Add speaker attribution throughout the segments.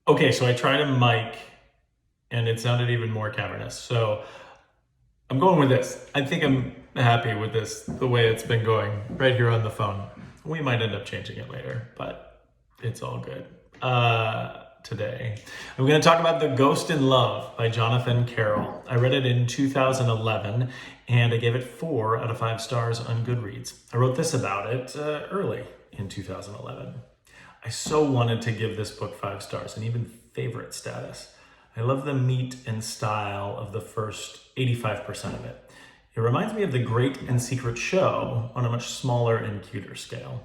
Speaker 1: Okay, so I tried a mic and it sounded even more cavernous. So I'm going with this. I think I'm happy with this, the way it's been going right here on the phone. We might end up changing it later, but it's all good. Today, I'm going to talk about The Ghost in Love by Jonathan Carroll. I read it in 2011 and I gave it 4 out of 5 stars on Goodreads. I wrote this about it early in 2011. I so wanted to give this book 5 stars and even favorite status. I love the meat and style of the first 85% of it. It reminds me of The Great and Secret Show on a much smaller and cuter scale.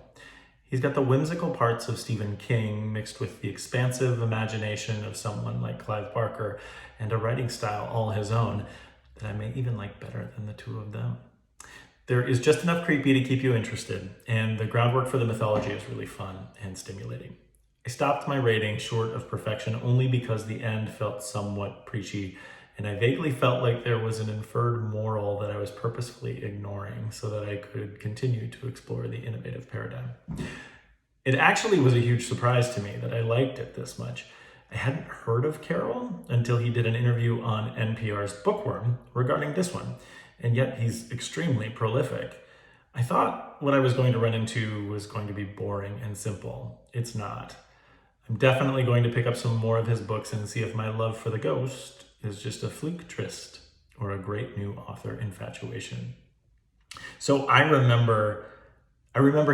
Speaker 1: He's got the whimsical parts of Stephen King mixed with the expansive imagination of someone like Clive Barker and a writing style all his own that I may even like better than the two of them. There is just enough creepy to keep you interested, and the groundwork for the mythology is really fun and stimulating. I stopped my rating short of perfection only because the end felt somewhat preachy, and I vaguely felt like there was an inferred moral that I was purposefully ignoring so that I could continue to explore the innovative paradigm. It actually was a huge surprise to me that I liked it this much. I hadn't heard of Carroll until he did an interview on NPR's Bookworm regarding this one, and yet he's extremely prolific. I thought what I was going to run into was going to be boring and simple. It's not. I'm definitely going to pick up some more of his books and see if my love for the ghost is just a fluke tryst or a great new author infatuation. So I remember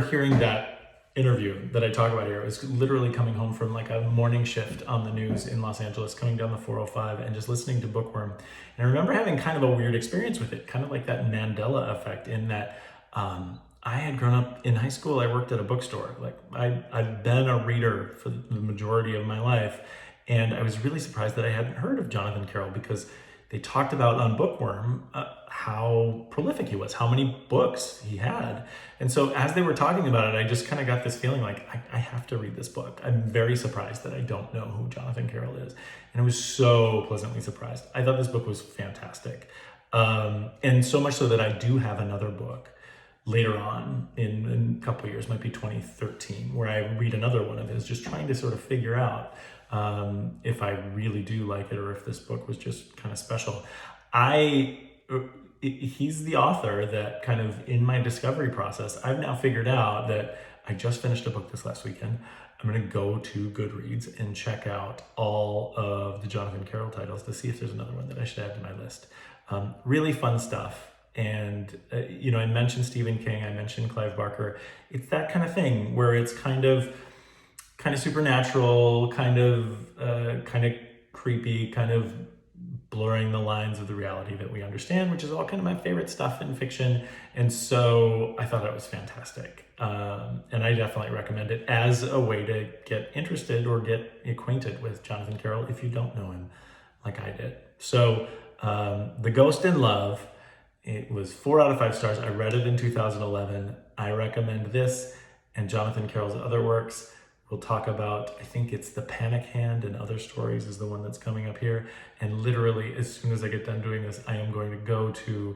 Speaker 1: hearing that interview that I talk about here. It was literally coming home from like a morning shift on the news in Los Angeles, coming down the 405 and just listening to Bookworm. And I remember having kind of a weird experience with it, kind of like that Mandela effect in that I had grown up in high school. I worked at a bookstore. Like I've been a reader for the majority of my life. And I was really surprised that I hadn't heard of Jonathan Carroll because they talked about on Bookworm how prolific he was, how many books he had. And so as they were talking about it, I just kind of got this feeling like, I have to read this book. I'm very surprised that I don't know who Jonathan Carroll is. And I was so pleasantly surprised. I thought this book was fantastic. And so much so that I do have another book later on in a couple of years, might be 2013, where I read another one of his, just trying to sort of figure out if I really do like it or if this book was just kind of special. He's the author that kind of in my discovery process, I've now figured out that I just finished a book this last weekend. I'm going to go to Goodreads and check out all of the Jonathan Carroll titles to see if there's another one that I should add to my list. Really fun stuff. And, I mentioned Stephen King, I mentioned Clive Barker. It's that kind of thing where it's kind of supernatural, kind of creepy, kind of blurring the lines of the reality that we understand, which is all kind of my favorite stuff in fiction. And so I thought it was fantastic. And I definitely recommend it as a way to get interested or get acquainted with Jonathan Carroll if you don't know him like I did. So The Ghost in Love, it was 4 out of 5 stars. I read it in 2011. I recommend this and Jonathan Carroll's other works. We'll talk about, I think it's The Panic Hand and Other Stories is the one that's coming up here. And literally, as soon as I get done doing this, I am going to go to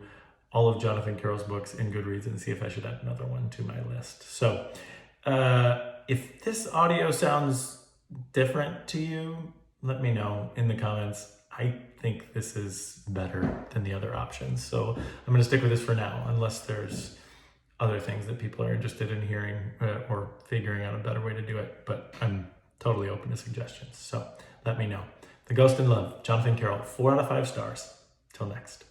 Speaker 1: all of Jonathan Carroll's books in Goodreads and see if I should add another one to my list. So if this audio sounds different to you, let me know in the comments. I think this is better than the other options. So I'm going to stick with this for now, unless there's other things that people are interested in hearing or figuring out a better way to do it. But I'm totally open to suggestions. So let me know. The Ghost in Love, Jonathan Carroll, 4 out of 5 stars. Till next.